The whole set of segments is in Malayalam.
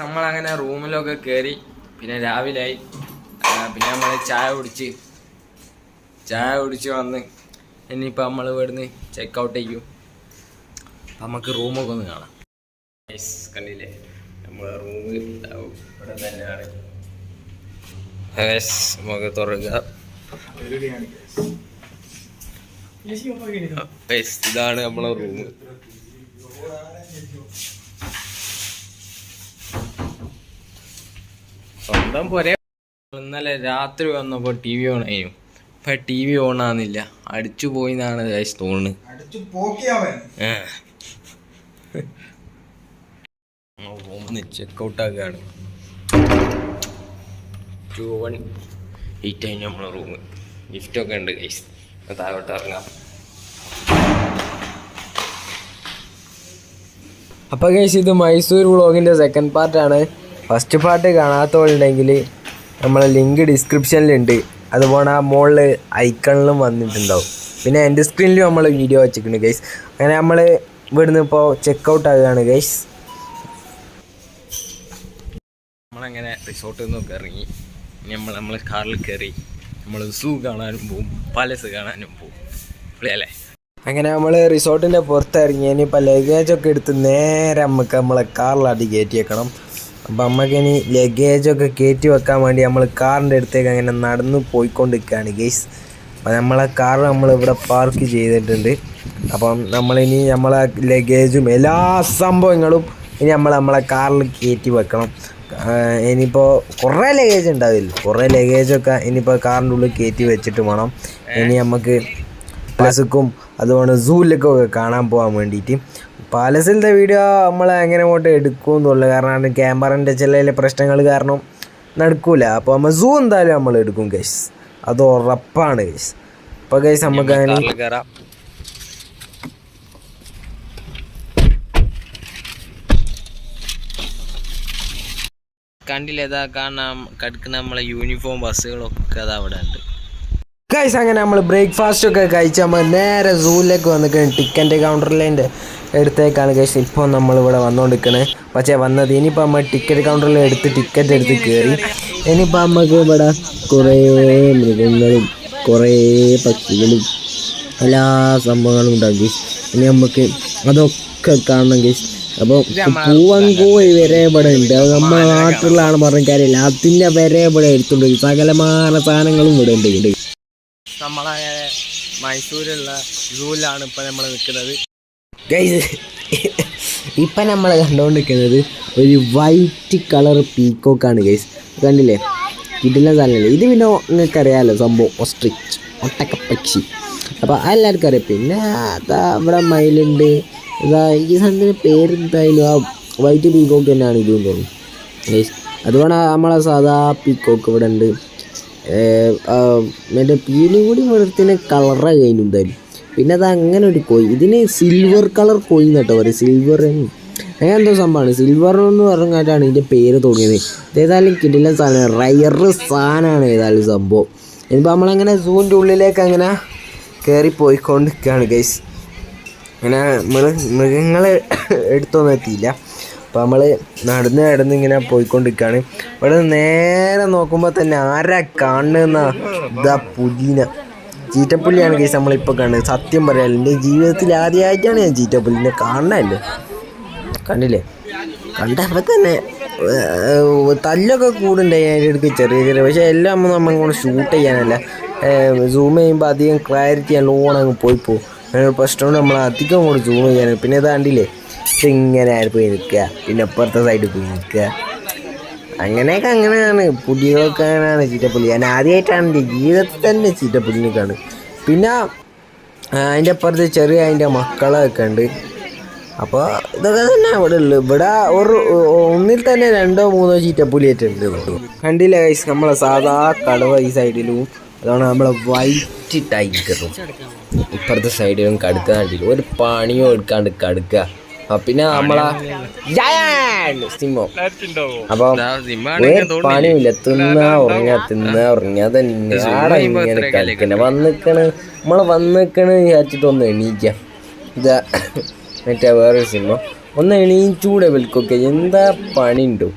നമ്മളങ്ങനെ റൂമിലൊക്കെ കയറി. പിന്നെ രാവിലെയായി. പിന്നെ നമ്മൾ ചായ കുടിച്ച് വന്ന് ഇനിയിപ്പോൾ നമ്മൾ ഇവിടുന്ന് ചെക്കൗട്ട് ചെയ്യും. നമുക്ക് റൂമൊക്കെ ഒന്ന് കാണാം. കണ്ടില്ലേ, നമ്മളെ റൂം ഇവിടെ തന്നെയാണ്. നമുക്ക് തുറക്കുക. ഇതാണ് നമ്മളെ റൂം. സ്വന്തം പോരെ. ഇന്നലെ രാത്രി വന്നപ്പോൾ ടി വി ഓൺ ആയിരുന്നു. ഇപ്പൊ ടി വി ഓൺ ആകുന്നില്ല, അടിച്ചു പോയി എന്നാണ് തോന്നുന്നത്. റൂമിന്ന് ചെക്കൗട്ട് ആക്കുകയാണ്. 2189 നമ്മളെ റൂം. ഗിഫ്റ്റൊക്കെ ഉണ്ട് ഗൈസ്. താഴോട്ട് ഇറങ്ങാം. അപ്പോൾ ഗൈസ്, ഇത് മൈസൂർ വ്ളോഗിൻ്റെ സെക്കൻഡ് പാർട്ടാണ്. ഫസ്റ്റ് പാർട്ട് കാണാത്തവരുണ്ടെങ്കിൽ നമ്മളെ ലിങ്ക് ഡിസ്ക്രിപ്ഷനിലുണ്ട്. അതുപോലെ ആ മുകളിൽ ഐക്കണിലും വന്നിട്ടുണ്ടാവും. പിന്നെ എൻ്റെ സ്ക്രീനിലും നമ്മൾ വീഡിയോ വെച്ചിട്ടുണ്ട് ഗൈസ്. അങ്ങനെ നമ്മൾ ഇവിടുന്ന് ഇപ്പോൾ ചെക്കൗട്ട് ആകുകയാണ് ഗൈസ്. നമ്മളങ്ങനെ റിസോർട്ടിൽ നിന്നൊക്കെ ഇറങ്ങി. നമ്മൾ കാറിൽ കയറി. നമ്മൾ സൂ കാണാനും പോവും, പാലസ് കാണാനും പോവും അല്ലേ. അങ്ങനെ നമ്മൾ റിസോർട്ടിൻ്റെ പുറത്തിറങ്ങി. ഇനിയിപ്പോൾ ലഗേജൊക്കെ എടുത്ത് നേരെ നമുക്ക് നമ്മളെ കാറിലാട്ടി കയറ്റി വെക്കണം. അപ്പം നമുക്കിനി ലഗേജൊക്കെ കയറ്റി വെക്കാൻ വേണ്ടി നമ്മൾ കാറിൻ്റെ അടുത്തേക്ക് അങ്ങനെ നടന്ന് പോയിക്കൊണ്ടിരിക്കുകയാണ് ഗൈസ്. അപ്പം നമ്മളെ കാർ നമ്മളിവിടെ പാർക്ക് ചെയ്തിട്ടുണ്ട്. അപ്പം നമ്മളിനി നമ്മളെ ലഗേജും എല്ലാ സംഭവങ്ങളും ഇനി നമ്മളെ കാറിൽ കയറ്റി വെക്കണം. ഇനിയിപ്പോൾ കുറേ ലഗേജ് ഉണ്ടാവില്ല. കുറേ ലഗേജൊക്കെ ഇനിയിപ്പോൾ കാറിൻ്റെ ഉള്ളിൽ കയറ്റി വെച്ചിട്ട് വേണം ഇനി നമുക്ക് പാലസുക്കും അതുകൊണ്ട് സൂവിലേക്കൊക്കെ കാണാൻ പോകാൻ വേണ്ടിയിട്ട്. പാലസിലത്തെ വീഡിയോ നമ്മൾ എങ്ങനെ അങ്ങോട്ട് എടുക്കുമെന്നുള്ളു. കാരണം ക്യാമറൻ്റെ ചില പ്രശ്നങ്ങൾ കാരണം നടക്കൂല. അപ്പോൾ നമ്മൾ സൂ എന്തായാലും നമ്മൾ എടുക്കും ഗൈസ്, അത് ഉറപ്പാണ് ഗൈസ്. അപ്പോൾ ഗൈസ് നമുക്ക് അങ്ങനെ കയറാം. കണ്ടില്ല, ഏതാ കാണാൻ കിടക്കുന്ന നമ്മളെ യൂണിഫോം ബസ്സുകളൊക്കെ അത് അവിടെ ഉണ്ട് ഗൈസ്. അങ്ങനെ നമ്മൾ ബ്രേക്ക്ഫാസ്റ്റൊക്കെ കഴിച്ച് നമ്മൾ നേരെ സൂവിലേക്ക് വന്നിരിക്കുന്നത്. ടിക്കറ്റ് കൗണ്ടറിൻ്റെ അടുത്തേക്കാണ് ഗൈസ് ഇപ്പോൾ നമ്മളിവിടെ വന്നുകൊണ്ടിരിക്കണേ. പക്ഷേ വന്നത് ഇനിയിപ്പോൾ നമ്മൾ ടിക്കറ്റ് കൗണ്ടറിൽ ടിക്കറ്റ് എടുത്ത് കയറി. ഇനിയിപ്പോൾ നമുക്ക് ഇവിടെ കുറേ മൃഗങ്ങളും കുറേ പക്ഷികളും എല്ലാ സംഭവങ്ങളും ഉണ്ടാകും ഗൈസ്. ഇനി നമുക്ക് അതൊക്കെ കാണണം ഗൈസ്. അപ്പോൾ പൂവങ്കോഴി വരെ ഇവിടെ ഉണ്ട്. അത് നമ്മുടെ നാട്ടിലാണ് പറഞ്ഞ കാര്യമില്ല. അതിൻ്റെ വരെ ഇവിടെ എടുത്തുണ്ട്. സകലമായ സാധനങ്ങളും ഇവിടെ ഉണ്ട്. നമ്മളെ മൈസൂരുള്ള സൂവിലാണ് ഇപ്പം നമ്മൾ നിൽക്കുന്നത് ഗൈസ്. ഇപ്പം നമ്മൾ കണ്ടുകൊണ്ടിരിക്കുന്നത് ഒരു വൈറ്റ് കളർ പീക്കോക്കാണ് ഗൈസ്. കണ്ടില്ലേ, ഇതിൻ്റെ സ്ഥലമല്ലേ ഇത്. പിന്നെ നിങ്ങൾക്കറിയാമല്ലോ സംഭവം ഓസ്ട്രിച്ച്, ഒട്ടക്കപ്പക്ഷി. അപ്പോൾ എല്ലാവർക്കും അറിയാം. പിന്നെ അതാ ഇവിടെ മയിലുണ്ട്. ഇതാ ഈ സാധനത്തിൻ്റെ പേരെന്തായാലും ആ വൈറ്റ് പീക്കോക്ക് തന്നെയാണ് ഇതെന്ന് തോന്നുന്നു ഗൈസ്. അതുകൊണ്ട് നമ്മളെ സാധാ പീക്കോക്ക് ഇവിടെ ഉണ്ട്. മറ്റേ പീലും കൂടി വെളുത്തിന് കളറായി കഴിഞ്ഞു എന്തായാലും. പിന്നെ അത് അങ്ങനെ ഒരു കോഴി, ഇതിന് സിൽവർ കളർ കോഴി കേട്ടോ പറയും. സിൽവർ അങ്ങനെ എന്തോ സംഭവമാണ്. സിൽവർ എന്ന് പറഞ്ഞായിട്ടാണ് ഇതിൻ്റെ പേര് തോന്നിയത്. ഇതേതായാലും കിടിലൻ സാധനം, റയറ് സാധനമാണ് ഏതായാലും സംഭവം. ഇനിയിപ്പോൾ നമ്മളങ്ങനെ സൂവിൻ്റെ ഉള്ളിലേക്ക് അങ്ങനെ കയറി പോയിക്കൊണ്ടിരിക്കുകയാണ് ഗൈസ്. അങ്ങനെ നമ്മൾ മൃഗങ്ങളെ എടുത്തൊന്നും എത്തിയില്ല. അപ്പോൾ നമ്മൾ നടന്ന് ഇങ്ങനെ പോയിക്കൊണ്ടിരിക്കുകയാണ്. ഇവിടെ നേരെ നോക്കുമ്പോൾ തന്നെ ആരാ കാണുന്ന ഇതാ പുലിന, ചീറ്റപ്പുലിയാണ് കേസ് നമ്മളിപ്പോൾ കാണുന്നത്. സത്യം പറയാമല്ലോ, എൻ്റെ ജീവിതത്തിൽ ആദ്യമായിട്ടാണ് ഞാൻ ചീറ്റപ്പുലിനെ കാണണമല്ലോ. കണ്ടില്ലേ, കണ്ടപ്പോൾ തന്നെ തല്ലൊക്കെ കൂടുണ്ടായി അതിൻ്റെ അടുത്ത് ചെറിയ. പക്ഷേ എല്ലാം നമ്മൾ കൂടെ ഷൂട്ട് ചെയ്യാനല്ല, സൂം ചെയ്യുമ്പോൾ അധികം ക്ലാരിറ്റി നല്ലോണം അങ്ങ് പോയിപ്പോവും. അങ്ങനെ പ്രശ്നമുണ്ട്, നമ്മൾ അധികം കൂടെ സൂം ചെയ്യാൻ. പിന്നെ ഇത് കണ്ടില്ലേ, ഇങ്ങനെ പോയി നിൽക്കുക, പിന്നെ അപ്പുറത്തെ സൈഡിൽ പോയി നിൽക്കുക. അങ്ങനെയാണ് പുലികളൊക്കെ. അങ്ങനെയാണ് ചീറ്റപ്പുലി. ഞാൻ ആദ്യമായിട്ടാണ് എൻ്റെ ജീവിതത്തിൽ തന്നെ ചീറ്റപ്പുലിനെ കാണുന്നത്. പിന്നെ അതിൻ്റെ അപ്പുറത്ത് ചെറിയ അതിൻ്റെ മക്കളൊക്കെ ഉണ്ട്. അപ്പോൾ ഇതൊക്കെ തന്നെ ഇവിടെ ഉള്ളു. ഇവിടെ ഒന്നിൽ തന്നെ 2-3 ചീറ്റപ്പുലിയായിട്ടുണ്ട് കേട്ടോ. കണ്ടില്ല ഗൈസ്, നമ്മളെ സാധാ കടുവ ഈ സൈഡിലും, അതാണ് നമ്മളെ വൈറ്റ് ടൈഗറും ഇപ്പുറത്തെ സൈഡിലും കടുക്കുക. കണ്ടില്ല, ഒരു പണിയും എടുക്കാണ്ട് കടുക്കുക. പിന്നെ നമ്മളെ സിംഹം. അപ്പം പണിയില്ല, തിന്നാ ഉറങ്ങാ തന്നെ ഇങ്ങനെ കളിക്കണേ. നമ്മളെ വന്നിക്കണ് വിചാരിച്ചിട്ടൊന്ന് എണീക്കാം. ഇതാ മറ്റേ വേറൊരു സിംഹം. ഒന്ന് എണീച്ചൂടെ ഇവൽക്കൊക്കെ എന്താ പണിയുണ്ടോ?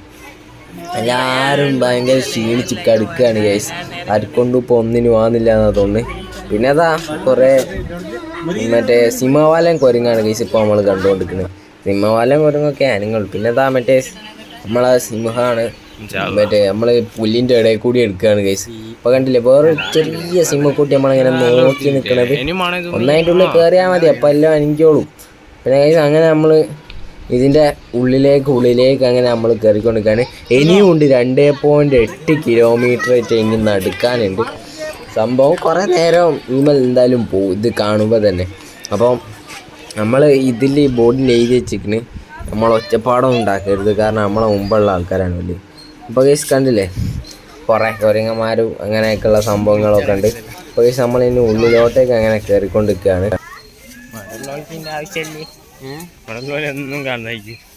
എല്ലാവരും ഭയങ്കര ക്ഷീണിച്ച് കടുക്കുകയാണ് ഗൈസ്. ആർക്കൊണ്ടും ഇപ്പോൾ ഒന്നിനും ആകുന്നില്ല എന്നാണ് തോന്നുന്നത്. പിന്നെ അതാ കുറേ മറ്റേ സിംഹവാലൻ കുരങ്ങാണ് ഗൈസ് ഇപ്പോൾ നമ്മൾ കണ്ടുകൊണ്ടിരിക്കുന്നത്. സിംഹവാലൻ കുരങ്ങൊക്കെ ആനുങ്ങൾ. പിന്നെ അതാ മറ്റേ നമ്മളെ സിംഹമാണ് മറ്റേ നമ്മൾ പുല്ലിൻ്റെ ഇടയിൽ കൂടി എടുക്കുകയാണ് ഗൈസ്. ഇപ്പോൾ കണ്ടില്ലേ വേറെ ചെറിയ സിംഹക്കുട്ടി നമ്മളിങ്ങനെ നോക്കി നിൽക്കണത്. ഒന്നായിട്ടുള്ളിൽ കയറിയാൽ മതി അപ്പം എല്ലാം എനിക്കോളും. പിന്നെ ഗൈസ് അങ്ങനെ നമ്മൾ ഇതിൻ്റെ ഉള്ളിലേക്ക് അങ്ങനെ നമ്മൾ കയറിക്കൊണ്ടിരിക്കുകയാണ്. ഇനിയും ഉണ്ട് 2.8 കിലോമീറ്റർ ഇനി നടക്കാനുണ്ട്. സംഭവം കുറേ നേരം ഇമൽ എന്തായാലും പോകും ഇത് കാണുമ്പോൾ തന്നെ. അപ്പം നമ്മൾ ഇതിൽ ഈ ബോർഡിൽ എഴുതി വെച്ചിരിക്കണ് നമ്മൾ ഒറ്റപ്പാടം ഉണ്ടാക്കരുത്, കാരണം നമ്മളെ മുമ്പുള്ള ആൾക്കാരാണ് വലിയ. ഇപ്പോൾ കേസ് കണ്ടില്ലേ കുറേ കുരങ്ങന്മാരും അങ്ങനെയൊക്കെയുള്ള സംഭവങ്ങളൊക്കെ ഉണ്ട്. ഇപ്പോൾ കേസ് നമ്മളിനി ഉള്ളിലോട്ടേക്ക് അങ്ങനെ കയറിക്കൊണ്ടിരിക്കുകയാണ്.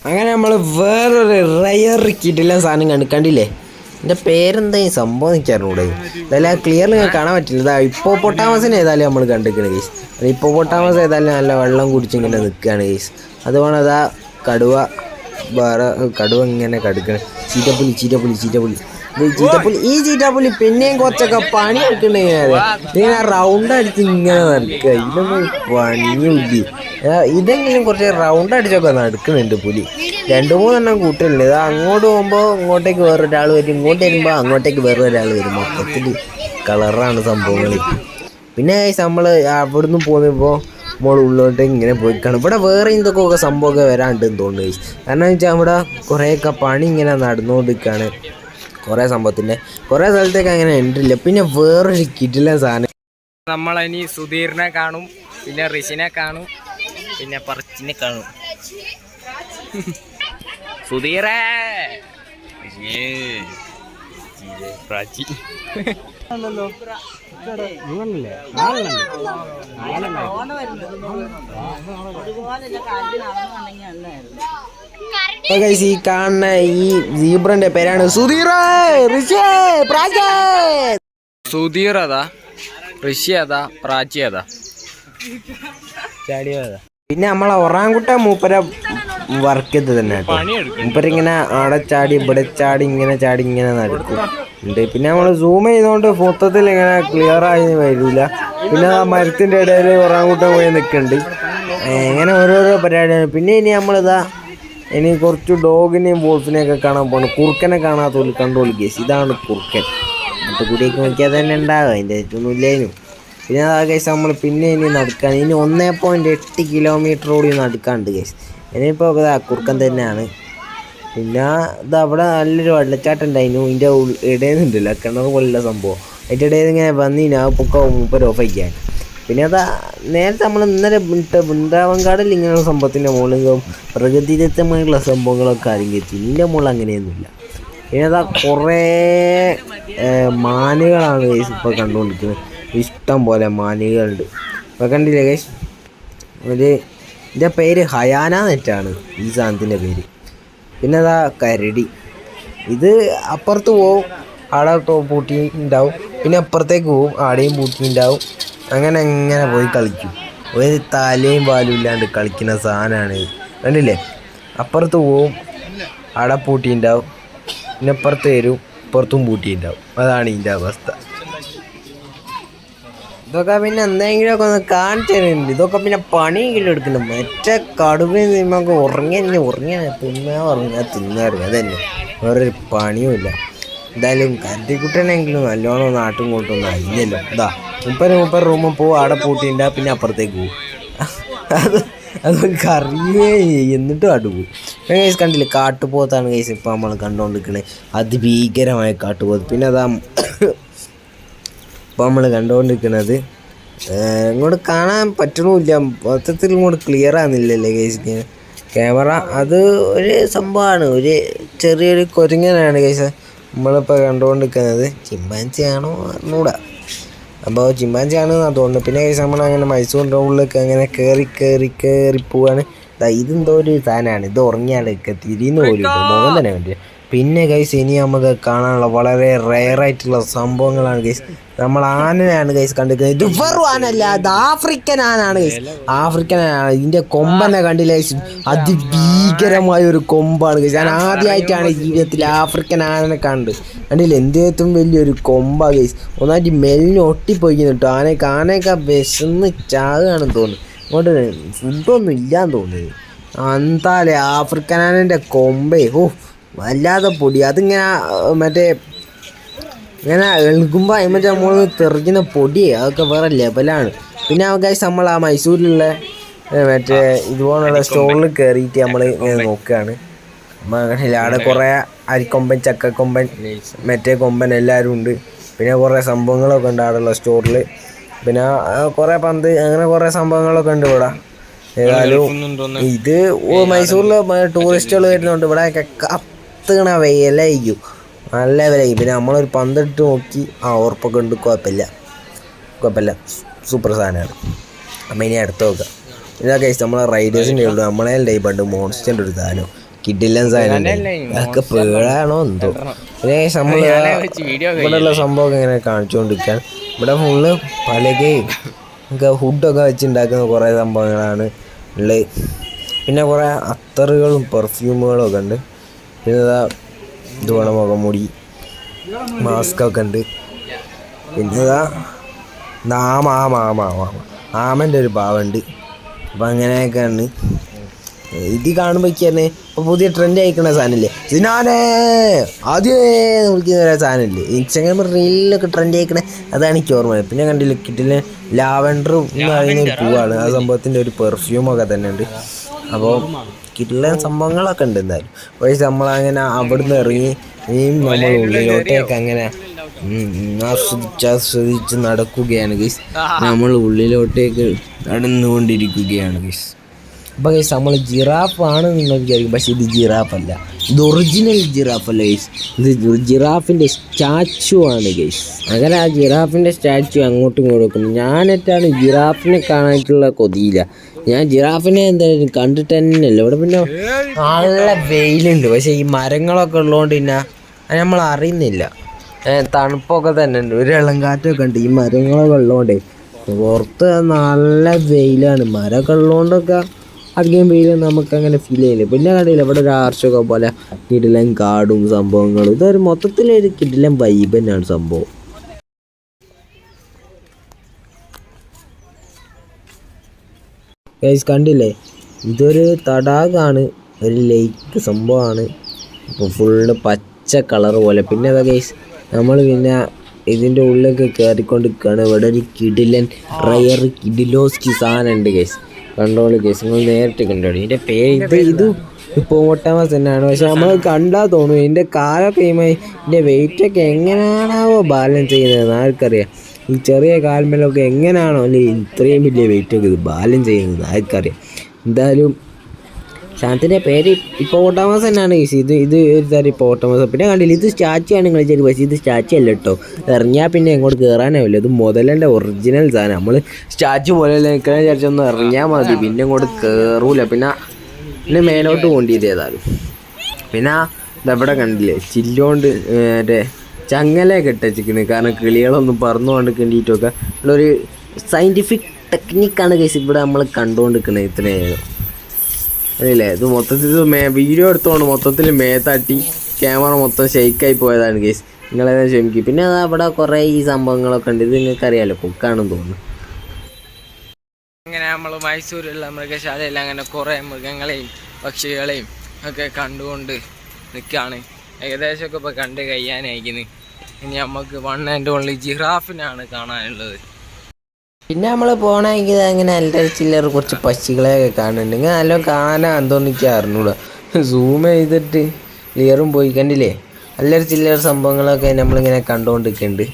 അങ്ങനെ നമ്മൾ വേറൊരു റയർ കിട്ടില്ല സാധനം കണ്ടില്ലേ. എൻ്റെ പേരെന്താ ഈ സംഭവം എനിക്കറിഞ്ഞൂടെ. ഇതെല്ലാം ക്ലിയറിൽ കാണാൻ പറ്റില്ല. ഇതാ ഹിപ്പോപ്പൊട്ടാമസിനെ ഏതായാലും നമ്മൾ കണ്ടിരിക്കണം കേസ്. ഹിപ്പോപ്പൊട്ടാമസ് ഏതായാലും നല്ല വെള്ളം കുടിച്ചിങ്ങനെ നിൽക്കുകയാണ് കേസ്. അതുകൊണ്ട് അതാ കടുവ ഇങ്ങനെ കടുക്കണം. ചീറ്റപ്പുലി ഈ ചീറ്റപ്പുലി പിന്നെയും കുറച്ചൊക്കെ പണി എടുക്കണ്ടെങ്കിൽ ഇങ്ങനെ റൗണ്ട് അടിച്ച് ഇങ്ങനെ നടക്കുക. ഇതൊന്നും പണിയില്ല. ഇതെങ്കിലും കുറച്ച് റൗണ്ട് അടിച്ചൊക്കെ നടക്കുന്നുണ്ട് പുലി. 2-3 കൂട്ടുന്നുണ്ട്. ഇത് അങ്ങോട്ട് പോകുമ്പോൾ ഇങ്ങോട്ടേക്ക് വേറൊരാൾ വരും, ഇങ്ങോട്ട് വരുമ്പോൾ അങ്ങോട്ടേക്ക് വേറൊരാൾ വരും. മൊത്തത്തിൽ കളറാണ് സംഭവങ്ങൾ. പിന്നെ നമ്മൾ അവിടുന്ന് പോകുമ്പോൾ നമ്മൾ ഉള്ളോട്ടേക്ക് ഇങ്ങനെ പോയി കാണും. ഇവിടെ വേറെ എന്തൊക്കെ സംഭവമൊക്കെ വരാണ്ടെന്ന് തോന്നുന്നു. കാരണം വെച്ചാൽ അവിടെ കുറേയൊക്കെ പണി ഇങ്ങനെ നടന്നുകൊണ്ടിരിക്കുകയാണ്. കുറേ സംഭവത്തിൻ്റെ കുറേ സ്ഥലത്തേക്ക് അങ്ങനെ എൻട്രില്ല. പിന്നെ വേറൊരു കിടില സാധനം നമ്മളിനി സുധീറിനെ കാണും, പിന്നെ ഋഷിനെ കാണും, പിന്നെ പറച്ചിനെ കാണും. സുധീറേ പ്രാചി ഈ കാണുന്ന ഈ സീബ്രന്റെ പേരാണ് സുധീർ. സുധീർ അതാ, ഋഷി അതാ, പ്രാചി അതാ, ചാടിയതാ. പിന്നെ നമ്മളെ ഒറാങ്കുട്ട മൂപ്പര വർക്ക് ചെയ്ത് തന്നെ കേട്ടോ. മൂപ്പരിങ്ങനെ അവിടെ ചാടി ഇവിടെ ചാടി ഇങ്ങനെ നടക്കും ഉണ്ട്. പിന്നെ നമ്മൾ സൂം ചെയ്തുകൊണ്ട് മൊത്തത്തിൽ ഇങ്ങനെ ക്ലിയർ ആയി വരില്ല. പിന്നെ ആ മരത്തിൻ്റെ ഇടയിൽ ഒറാങ്കുട്ടൻ പോയി നിൽക്കുന്നുണ്ട്. ഇങ്ങനെ ഓരോരോ പരിപാടിയാണ്. പിന്നെ ഇനി നമ്മളിതാ കുറച്ച് ഡോഗിനെയും വോൾഫിനെയൊക്കെ കാണാൻ പോകണം. കുറുക്കനെ കാണാത്തോല് കണ്ടോളി ഗേസ്. ഇതാണ് കുറുക്കൻ. എന്നിട്ട് കൂടിയൊക്കെ നോക്കിയാൽ തന്നെ ഉണ്ടാകും, അതിൻ്റെ ഏറ്റവും ഇല്ലേനും. പിന്നെ അതാ കേസ് നമ്മൾ പിന്നെ ഇനി നടക്കുകയാണ്. ഇനി 1.8 കിലോമീറ്റർ കൂടി നടക്കാണ്ട് കേസ്. ഇനിയിപ്പോൾ കുറുക്കൻ തന്നെയാണ്. പിന്നെ ഇത് അവിടെ നല്ലൊരു വെള്ളച്ചാട്ടം ഉണ്ടായിരുന്നു. ഇതിൻ്റെ ഇടയിൽ നിന്നുണ്ടല്ലോ കിണർ പോലുള്ള സംഭവം. അതിൻ്റെ ഇടയിൽ ഇങ്ങനെ വന്നിന് ആ പൊക്ക മൂപ്പര് ഓഫ് ആക്കിയാണ്. പിന്നെ അതാ നേരത്തെ നമ്മൾ ഇന്നലെ വൃന്ദാവൻകാടിൽ ഇങ്ങനെയുള്ള സംഭവത്തിൻ്റെ മുകളിൽ പ്രകൃതിദത്തമായിട്ടുള്ള സംഭവങ്ങളൊക്കെ അറിയിച്ചു. ഇതിൻ്റെ മുകളിൽ അങ്ങനെയൊന്നുമില്ല. പിന്നെ അതാ കുറേ മാനുകളാണ് കേസ് ഇപ്പോൾ കണ്ടുകൊണ്ടിരിക്കുന്നത്. ഇഷ്ടം പോലെ മാനുകളുണ്ട്. ഇപ്പോൾ കണ്ടില്ലേ കേസ്. ഇതിൻ്റെ പേര് ഹയാന നെറ്റാണ് ഈ സാധനത്തിൻ്റെ പേര്. പിന്നെ അതാ കരടി. ഇത് അപ്പുറത്ത് പോവും, ആടെ പൂട്ടി ഉണ്ടാവും. പിന്നെ അപ്പുറത്തേക്ക് പോവും, ആടെയും പൂട്ടി ഉണ്ടാവും. അങ്ങനെ പോയി കളിക്കും. ഒരു തലയും പാലും ഇല്ലാണ്ട് കളിക്കുന്ന സാധനമാണ്. കണ്ടില്ലേ, അപ്പുറത്ത് പോവും, ആടെ പൂട്ടി ഉണ്ടാവും. പിന്നെ അപ്പുറത്ത് വരും, പുറത്തും പൂട്ടി ഉണ്ടാവും. അതാണ് ഇതിൻ്റെ അവസ്ഥ. ഇതൊക്കെ പിന്നെ എന്തെങ്കിലുമൊക്കെ ഒന്ന് കാണിച്ചു തരുന്നുണ്ട്. ഇതൊക്കെ പിന്നെ പണിയെങ്കിലും എടുക്കണം. മറ്റേ കടുവയും നമുക്ക് ഉറങ്ങിയാ തിന്നാറുക അതന്നെ, വേറൊരു പണിയുമില്ല. എന്തായാലും കരടിക്കുട്ടനെങ്കിലും നല്ലോണം നാട്ടും കൊണ്ടൊന്നും അല്ലല്ലോ. ഇതാ മുപ്പത് റൂമിൽ പോവും, ആടെ പൂട്ടിണ്ടാ, പിന്നെ അപ്പുറത്തേക്ക് പോവും. അതൊക്കെ അറിയേ എന്നിട്ടും ആട്ട് പോവും. കേസ് കണ്ടില്ലേ, കാട്ടുപോത്താണ് കേസ് ഇപ്പോൾ നമ്മൾ കണ്ടുകൊണ്ടിരിക്കുന്നത്. അതിഭീകരമായ കാട്ടുപോത്ത്. പിന്നെ അതാ ഇപ്പോൾ നമ്മൾ കണ്ടുകൊണ്ടിരിക്കുന്നത് ഇങ്ങോട്ട് കാണാൻ പറ്റണമില്ല, മൊത്തത്തിൽ ഇങ്ങോട്ട് ക്ലിയർ ആകുന്നില്ലല്ലേ കേസ് ക്യാമറ. അത് ഒരു സംഭവമാണ്, ഒരു ചെറിയൊരു കുരങ്ങനാണ് കേസ് നമ്മളിപ്പോൾ കണ്ടുകൊണ്ടിരിക്കുന്നത്. ചിമ്പാൻസിയാണോ അറിഞ്ഞൂടാ, അപ്പോൾ ചിമ്പാൻസിയാണെന്നാണ് തോന്നുന്നത്. പിന്നെ കേസ് നമ്മളങ്ങനെ മൈസൂറിൻ്റെ ഉള്ളിലൊക്കെ അങ്ങനെ കയറി പോവാണ്. ഇതെന്തോ ഒരു സാധനമാണ്. ഇത് ഉറങ്ങിയാലൊക്കെ തിരിയുന്ന പോലും മുഖം തന്നെ വേണ്ടി. പിന്നെ ഗൈസ് ഇനി നമുക്ക് കാണാനുള്ള വളരെ റെയറായിട്ടുള്ള സംഭവങ്ങളാണ് ഗൈസ്. നമ്മൾ ആനയാണ് ഗൈസ് കണ്ടിരിക്കുന്നത്. ഇത് വെറും ആനല്ല, അത് ആഫ്രിക്കൻ ആനാണ് ഗൈസ്. ആഫ്രിക്കൻ ആനാണ്. ഇതിൻ്റെ കൊമ്പനെ കണ്ടില്ല ഗൈസ്, അതിഭീകരമായ ഒരു കൊമ്പാണ് ഗൈസ്. ഞാൻ ആദ്യമായിട്ടാണ് ജീവിതത്തിൽ ആഫ്രിക്കൻ ആനനെ കണ്ടില്ല. എന്തേത്തും വലിയൊരു കൊമ്പാ ഗൈസ്. ഒന്നായിട്ട് മെല്ലിന് ഒട്ടിപ്പോയിക്കുന്നു കേട്ടോ. ആനയൊക്കെ വിശന്ന് ചാകുകയാണെന്ന് തോന്നുന്നു. അങ്ങോട്ട് ഫുഡൊന്നും ഇല്ലാന്ന് തോന്നുന്നത്. എന്താലേ ആഫ്രിക്കൻ ആനൻ്റെ കൊമ്പേ, വല്ലാതെ പൊടി. അതിങ്ങനെ ഇങ്ങനെ എളുക്കുമ്പോൾ അതിമറ്റേ നമ്മൾ തെറിക്കുന്ന പൊടിയേ, അതൊക്കെ വേറെ ലെവലാണ്. പിന്നെ ഗൈസ് നമ്മൾ ആ മൈസൂരിലുള്ള ഇതുപോലുള്ള സ്റ്റോറിൽ കയറിയിട്ട് നമ്മൾ ഇങ്ങനെ നോക്കുകയാണ്. അവിടെ കുറേ അരിക്കൊമ്പൻ, ചക്കക്കൊമ്പൻ, കൊമ്പൻ എല്ലാവരും ഉണ്ട്. പിന്നെ കുറേ സംഭവങ്ങളൊക്കെ ഉണ്ട് അവിടെയുള്ള സ്റ്റോറിൽ. പിന്നെ കുറേ പന്ത്, അങ്ങനെ കുറേ സംഭവങ്ങളൊക്കെ ഉണ്ട് ഇവിടെ. ഏതായാലും ഇത് മൈസൂരിൽ ടൂറിസ്റ്റുകൾ വരുന്നുണ്ട്. ഇവിടെയൊക്കെ കത്തുകണ വിലയായിരിക്കും, നല്ല വിലയായിരിക്കും. പിന്നെ നമ്മളൊരു പന്തിട്ട് നോക്കി, ഉറപ്പൊക്കെ ഉണ്ട്, കുഴപ്പമില്ല, സൂപ്പർ സാധനമാണ്. അപ്പം ഇനി അടുത്ത് നോക്കാം. ഇതൊക്കെ നമ്മളെ റൈഡേഴ്സിൻ്റെ ഉള്ളൂ. നമ്മളെ പണ്ട് മോൺസ്റ്ററിൻ്റെ ഒരു സാധനം, കിഡില്ലൻ സാധനം, അതൊക്കെ പേടാണോ എന്തോ. പിന്നെ നമ്മൾ ഇവിടെയുള്ള സംഭവമൊക്കെ ഇങ്ങനെ കാണിച്ചുകൊണ്ടിരിക്കുകയാണ്. ഇവിടെ ഫുള്ള് പലകയും ഹുഡൊക്കെ വെച്ചുണ്ടാക്കുന്ന കുറേ സംഭവങ്ങളാണ് ഉള്ളത്. പിന്നെ കുറേ അത്തറുകളും പെർഫ്യൂമുകളും ഒക്കെ ഉണ്ട്. പിന്നെ ഇത് വേണം, മുഖംമൂടി, മാസ്കൊക്കെ ഉണ്ട്. പിന്നെ ആമൻ്റെ ഒരു ഭാവമുണ്ട്. അപ്പം അങ്ങനെയൊക്കെയാണ് ഇത് കാണുമ്പോഴേക്കാണ്. ഇപ്പോൾ പുതിയ ട്രെൻഡ് അയക്കുന്ന സാധനമില്ലേ, സിനാനെ ആദ്യമേ വിളിക്കുന്ന സാധനമില്ലേ, ഇൻസ്റ്റാഗ്രാം റീലിലൊക്കെ ട്രെൻഡ് അയക്കണേ, അതാണ് എനിക്ക് ഓർമ്മ. പിന്നെ കണ്ടില്ല കിട്ടില്ല ലാവൻഡർ എന്ന് പറയുന്ന ഒരു പൂവാണ്. ആ സംഭവത്തിൻ്റെ ഒരു പെർഫ്യൂമൊക്കെ തന്നെ ഉണ്ട്. അപ്പോൾ കിട്ടില്ല സംഭവങ്ങളൊക്കെ ഉണ്ട്. എന്തായാലും പക്ഷേ നമ്മളങ്ങനെ അവിടുന്ന് ഇറങ്ങി നമ്മൾ ഉള്ളിലോട്ടേക്ക് അങ്ങനെ ആസ്വദിച്ച് നടക്കുകയാണ് ഗൈസ്. നമ്മൾ ഉള്ളിലോട്ടേക്ക് നടന്നുകൊണ്ടിരിക്കുകയാണ് ഗൈസ്. അപ്പോൾ ഗൈസ് നമ്മൾ ജിറാഫാണ് നിങ്ങൾ വിചാരിക്കും, പക്ഷേ ഇത് ജിറാഫല്ല, ഇത് ഒറിജിനൽ ജിറാഫല്ല ഗൈസ്. ഇത് ജിറാഫിൻ്റെ സ്റ്റാച്ചു ആണ് ഗൈസ്. അങ്ങനെ ആ ജിറാഫിൻ്റെ സ്റ്റാച്ചു അങ്ങോട്ടും ഇങ്ങോട്ടും വെക്കുന്നു. ഞാനേറ്റാണ് ജിറാഫിനെ കാണാനായിട്ടുള്ള കൊതിയില്ല. ഞാൻ ജിറാഫിനെ എന്തായാലും കണ്ടിട്ട് തന്നെയല്ല. ഇവിടെ പിന്നെ നല്ല വെയിലുണ്ട്, പക്ഷേ ഈ മരങ്ങളൊക്കെ ഉള്ളതുകൊണ്ട് പിന്നെ നമ്മൾ അറിയുന്നില്ല. തണുപ്പൊക്കെ തന്നെ ഉണ്ട്, ഒരു ഇളങ്കാറ്റൊക്കെ ഉണ്ട്. ഈ മരങ്ങളൊക്കെ ഉള്ളതുകൊണ്ടേ പുറത്ത് നല്ല വെയിലാണ്. മരമൊക്കെ ഉള്ളതുകൊണ്ടൊക്കെ അധികം വെയിൽ നമുക്കങ്ങനെ ഫീൽ ചെയ്യില്ല. പിന്നെ കണ്ടില്ല ഇവിടെ ഒരു ആർച്ചൊക്കെ പോലെ കിടിലൻ കാടും സംഭവങ്ങളും. ഇതൊരു മൊത്തത്തിലൊരു കിടിലൻ വൈബ് തന്നെയാണ് സംഭവം. ഗൈസ് കണ്ടില്ലേ, ഇതൊരു തടാകമാണ്, ഒരു ലേക്ക് സംഭവമാണ്. ഇപ്പോൾ ഫുള്ള് പച്ച കളർ പോലെ. പിന്നെ അതാ ഗൈസ് നമ്മൾ പിന്നെ ഇതിൻ്റെ ഉള്ളിലൊക്കെ കയറിക്കൊണ്ടിരിക്കുകയാണ്. ഇവിടെ ഒരു കിടിലൻ റയർ കിഡിലോസ്കി സാധനം ഉണ്ട് ഗൈസ്. കണ്ടോളൂ ഗൈസ്, നിങ്ങൾ നേരിട്ട് കണ്ടോളൂ. ഇതിൻ്റെ പേര് ഇത് ഹിപ്പോപ്പൊട്ടാമസ് തന്നെയാണ്, പക്ഷെ നമ്മൾ കണ്ടാൽ തോന്നും ഇതിൻ്റെ കാലൊക്കെ ഇതിൻ്റെ വെയിറ്റൊക്കെ എങ്ങനെയാണാവോ ബാലൻസ് ചെയ്യുന്നത് ആർക്കറിയാം. ഈ ചെറിയ കാൽമേലൊക്കെ എങ്ങനെയാണോ അല്ലെ ഇത്രയും വലിയ വെയിറ്റൊക്കെ ഇത് ബാലൻസ് ചെയ്യുന്നത് ആർക്കറിയാം. എന്തായാലും സാധനത്തിൻ്റെ പേര് ഹിപ്പോപ്പൊട്ടാമസ് തന്നെയാണ് ഗൈസ്. ഇത് ഒരു തരം ഹിപ്പോപ്പൊട്ടാമസ്. പിന്നെ കണ്ടില്ല, ഇത് സ്റ്റാച്ചു ആണ് നിങ്ങൾ വിചാരിക്കും, പക്ഷേ ഇത് സ്റ്റാച്ചു അല്ല കേട്ടോ. ഇറങ്ങിയാൽ പിന്നെ എങ്ങോട്ട് കയറാനാവില്ല. ഇത് മുതലൻ്റെ ഒറിജിനൽ സാധനം. നമ്മൾ സ്റ്റാച്ചു പോലെ നിൽക്കാൻ വിചാരിച്ചൊന്ന് ഇറങ്ങിയാൽ മതി, പിന്നെ ഇങ്ങോട്ട് കയറൂല. പിന്നെ മേലോട്ട് കൊണ്ടിയത് ഏതായാലും. പിന്നെ ഇതെവിടെ കണ്ടില്ലേ, ചില്ലുകൊണ്ട് ചങ്ങലയൊക്കെ ഇട്ടിരിക്കുന്നത്, കാരണം കിളികളൊന്നും പറന്നുകൊണ്ട് കണ്ടിട്ടൊക്കെ ഉള്ളൊരു സയൻറ്റിഫിക് ടെക്നിക്കാണ് ഗൈസ് ഇവിടെ നമ്മൾ കണ്ടുകൊണ്ടിരിക്കുന്നത്. ഇത്രയും അതില്ലേ, ഇത് മൊത്തത്തിൽ വീഡിയോ എടുത്തോണ്ട് മൊത്തത്തിൽ മേത്തട്ടി ക്യാമറ മൊത്തം ഷെയ്ക്കായി പോയതാണ് ഗൈസ്. നിങ്ങളേതാ ക്ഷമിക്കും. പിന്നെ അവിടെ കുറേ ഈ സംഭവങ്ങളൊക്കെ ഉണ്ട്. ഇത് നിങ്ങൾക്ക് അറിയാമല്ലോ, കുക്കാണെന്ന് തോന്നുന്നു. അങ്ങനെ നമ്മൾ മൈസൂരുള്ള മൃഗശാലയിൽ അങ്ങനെ കുറേ മൃഗങ്ങളെയും പക്ഷികളെയും ഒക്കെ കണ്ടുകൊണ്ട് നിൽക്കുകയാണ്. ഏകദേശമൊക്കെ ഇപ്പോൾ കണ്ട് കഴിയാനായിരിക്കുന്നു. ഇനി നമുക്ക് വൺ ആൻഡ് ഓൺലി ജിറാഫിനാണ് കാണാനുള്ളത്. പിന്നെ നമ്മൾ പോകണമെങ്കിൽ അങ്ങനെ എല്ലാവരും ചില്ലർ കുറച്ച് പക്ഷികളെയൊക്കെ കാണുന്നുണ്ട്. ഇങ്ങനെ നല്ല കാണാനാ എന്തോന്ന് എനിക്ക് അറിഞ്ഞൂടാ. സൂം ചെയ്തിട്ട് ക്ലിയറും പോയി കണ്ടില്ലേ, എല്ലാവരും ചില്ലർ സംഭവങ്ങളൊക്കെ നമ്മളിങ്ങനെ കണ്ടുകൊണ്ടിരിക്കുന്നുണ്ട്.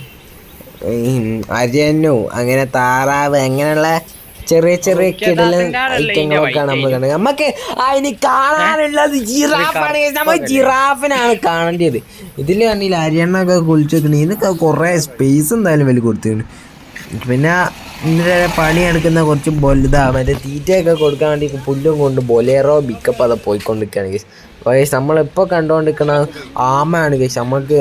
അരിയനോ അങ്ങനെ താറാവ് അങ്ങനെയുള്ള ചെറിയ ചെറിയ കിടലൻ ഐറ്റങ്ങളൊക്കെയാണ് നമ്മൾ കണ്ടത്. നമുക്ക് അതിന് കാണാനുള്ളത് ജിറാഫാണ്. നമ്മൾ ജിറാഫിനാണ് കാണേണ്ടത്. ഇതിൽ കണ്ടില്ല അരിയണ്ണൊക്കെ കുളിച്ചു വെക്കണേ. ഇതിനൊക്കെ കുറേ സ്പേസ് എന്തായാലും വലിയ കൊടുത്തിട്ടുണ്ട്. പിന്നെ ഇതിൻ്റെ പണിയെടുക്കുന്ന കുറച്ച് മറ്റേ തീറ്റയൊക്കെ കൊടുക്കാൻ വേണ്ടി പുല്ലും കൊണ്ട് ബൊലേറോ പിക്കപ്പ് അത് പോയിക്കൊണ്ടിരിക്കുകയാണ് ഗൈസ്. ഗൈസ് നമ്മളിപ്പോൾ കണ്ടുകൊണ്ടിരിക്കുന്ന ആമയാണ് ഗൈസ്. നമുക്ക്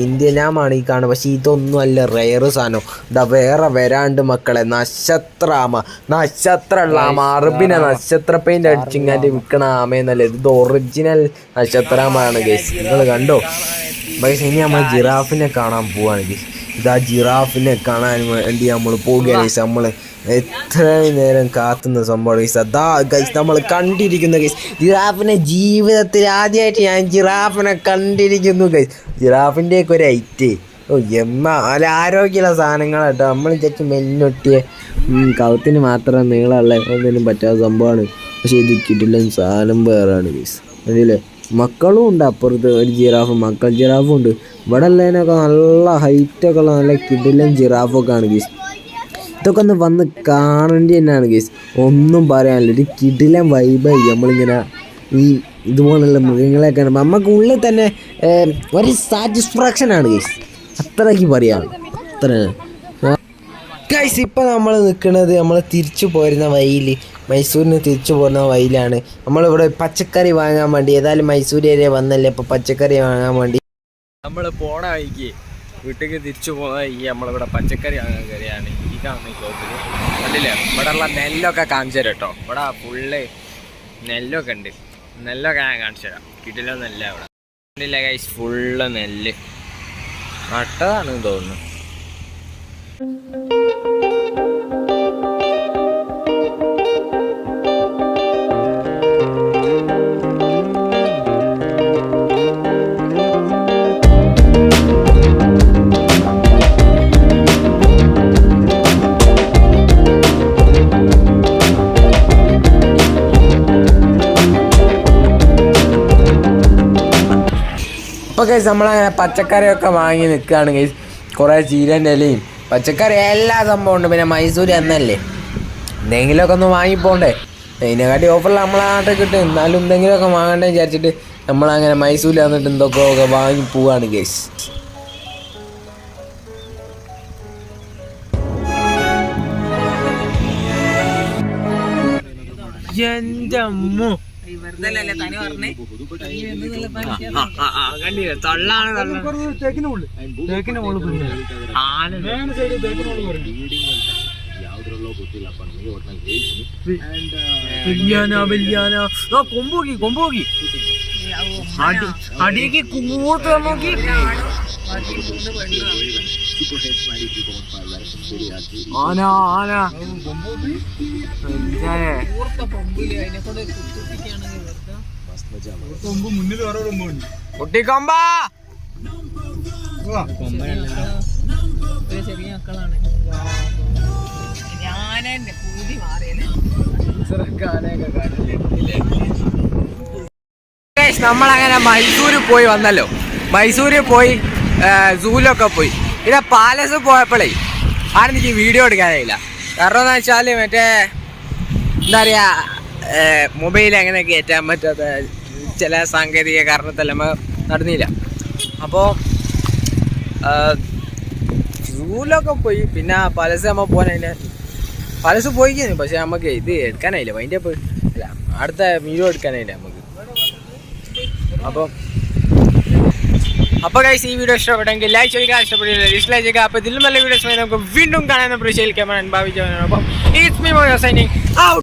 ഇന്ത്യൻ ആമാണ് ഈ കാണുന്നത്. പക്ഷേ ഇതൊന്നും അല്ല, റെയർ സാധനം. ഇതാ വേറെ വരാണ്ട് മക്കളെ, നക്ഷത്രമുള്ള ആമ, അറബിനെ നക്ഷത്ര പെയിൻ്റ് അടിച്ചിങ്ങാണ്ട് വിൽക്കണ ആമയെന്നല്ല, ഇത് ഒറിജിനൽ നക്ഷത്രാമാണ് ഗൈസ്. നിങ്ങൾ കണ്ടോ ഗൈസ്? ഇനി നമ്മൾ ജിറാഫിനെ കാണാൻ പോവാണ് ഗൈസ്. ഇതാ ജിറാഫിനെ കാണാൻ വേണ്ടി നമ്മൾ പോവുകയാണ് ഗൈസ്. നമ്മൾ എത്രയും നേരം കാത്തുന്ന സംഭവം ഗൈസ്. അതാ ഗൈസ് നമ്മൾ കണ്ടിരിക്കുന്നു ഗൈസ്. ജിറാഫിനെ ജീവിതത്തിൽ ആദ്യമായിട്ട് ഞാൻ ജിറാഫിനെ കണ്ടിരിക്കുന്നു ഗൈസ്. ജിറാഫിൻ്റെയൊക്കെ ഒരു ഐറ്റ് നല്ല ആരോഗ്യമുള്ള സാധനങ്ങളാട്ടോ. നമ്മൾ ചെക്ക് മെലിഞ്ഞൊട്ടിയ കവുത്തിന് മാത്രം നീളമുള്ള ഒന്നിനും പറ്റാത്ത സംഭവമാണ്. പക്ഷേ ഇത് കിട്ടില്ല സാധനം വേറാണ് ഗൈസ്. അതില്ലേ മക്കളും ഉണ്ട് അപ്പുറത്ത്, ഒരു ജിറാഫ് മക്കൾ ജിറാഫും ഉണ്ട്. ഇവിടെ ഉള്ളതിനൊക്കെ നല്ല ഹൈറ്റൊക്കെ ഉള്ള നല്ല കിടിലൻ ജിറാഫൊക്കെ ആണ് ഗീസ്. ഇതൊക്കെ ഒന്ന് വന്ന് കാണേണ്ടി തന്നെയാണ് ഗീസ്. ഒന്നും പറയാനില്ല, ഒരു കിടിലൻ വൈബായി നമ്മളിങ്ങനെ ഈ ഇതുപോലുള്ള മൃഗങ്ങളെ കാണുമ്പോൾ നമുക്ക് ഉള്ളിൽ തന്നെ ഒരു സാറ്റിസ്ഫാക്ഷനാണ് ഗീസ്. അത്രയ്ക്ക് പറയാം. അത്ര ഗൈസ് ഇപ്പോൾ നമ്മൾ നിൽക്കുന്നത് നമ്മൾ തിരിച്ചു പോരുന്ന വഴിയിൽ, മൈസൂരിന് തിരിച്ചു പോകുന്ന വഴിയിലാണ്. നമ്മളിവിടെ പച്ചക്കറി വാങ്ങാൻ വേണ്ടി, ഏതായാലും മൈസൂർ ഏരിയ വന്നല്ലേ, ഇപ്പോൾ പച്ചക്കറി വാങ്ങാൻ വേണ്ടി നമ്മൾ പോണ വഴിക്ക് വീട്ടിലേക്ക് തിരിച്ചു പോകുന്ന വഴിക്ക് നമ്മളിവിടെ പച്ചക്കറി വാങ്ങാൻ കയറിയാണ്. ഈ കാണുന്ന ഷോപ്പിൽ കണ്ടില്ലേ, ഇവിടെ ഉള്ള നെല്ലൊക്കെ കാണിച്ചു തരാം കേട്ടോ. ഇവിടെ ഫുള്ള് നെല്ലൊക്കെ ഉണ്ട്. നെല്ലൊക്കെ ഞാൻ കാണിച്ചു തരാം. കിട്ടില്ല നെല്ല ഇവിടെ കണ്ടില്ല ഗൈസ്, ഫുള്ള് നെല്ല് നട്ടതാണെന്ന് തോന്നുന്നു. അപ്പോൾ ഗൈസ് നമ്മളങ്ങനെ പച്ചക്കറിയൊക്കെ വാങ്ങി നിൽക്കുകയാണ് ഗൈസ്. കുറേ ചീരൻ്റെ ഇലയും പച്ചക്കറി എല്ലാ സംഭവം ഉണ്ട്. പിന്നെ മൈസൂർ എന്നല്ലേ, എന്തെങ്കിലുമൊക്കെ ഒന്ന് വാങ്ങിപ്പോണ്ടേ. ഇതിനെക്കാട്ടി ഓഫറിൽ നമ്മളെ നാട്ടിൽ കിട്ടും. എന്നാലും എന്തെങ്കിലുമൊക്കെ വാങ്ങണ്ടേ വിചാരിച്ചിട്ട് നമ്മളങ്ങനെ മൈസൂരിൽ വന്നിട്ട് എന്തൊക്കെ വാങ്ങി പോവാണ് ഗൈസ്. എൻ്റെ അമ്മ കണ്ടില്ല തള്ളാണ് കൊമ്പോക്കി കൊമ്പോക്കി അടിയേക്ക് കൂർത്ത് നോക്കി. ആന ആന കുട്ടിക്കൊമ്പ ചെറിയ മക്കളാണ്. ഞാനെന്റെ കൂതി മാറിയല്ലേ. നമ്മളങ്ങനെ മൈസൂരിൽ പോയി വന്നല്ലോ. മൈസൂരിൽ പോയി സൂലൊക്കെ പോയി. പിന്നെ പാലസ് പോയപ്പോഴേ ആരും എനിക്ക് വീഡിയോ എടുക്കാനായില്ല. കാരണം എന്ന് വെച്ചാൽ മറ്റേ എന്താ പറയുക, മൊബൈൽ അങ്ങനെ കയറ്റാൻ പറ്റാത്ത ചില സാങ്കേതിക കാരണത്തല്ല നമ്മൾ നടന്നില്ല. അപ്പോൾ സൂലൊക്കെ പോയി. പിന്നെ പാലസ് നമ്മൾ പോകാനതിൻ്റെ പാലസ് പോയിക്കുന്നു. പക്ഷെ നമുക്ക് ഇത് എടുക്കാനായില്ല. അതിൻ്റെ അല്ല അടുത്ത വീഡിയോ എടുക്കാനായില്ല നമുക്ക്. അപ്പോൾ ഗൈസ് ഈ വീഡിയോ ഇഷ്ടപ്പെട്ടെങ്കിൽ ലൈക്ക് ചെയ്യുക, ഇഷ്ടപ്പെട്ടില്ല ഡിസ്ലൈക്ക് ചെയ്യുക. അപ്പോൾ ഇതിലും നല്ല വീഡിയോസ് നമുക്ക് വീണ്ടും കാണാൻ പ്രതീക്ഷയിൽക്കാൻ ഭാവിച്ചവനാണ്. അപ്പം it's me more signing out.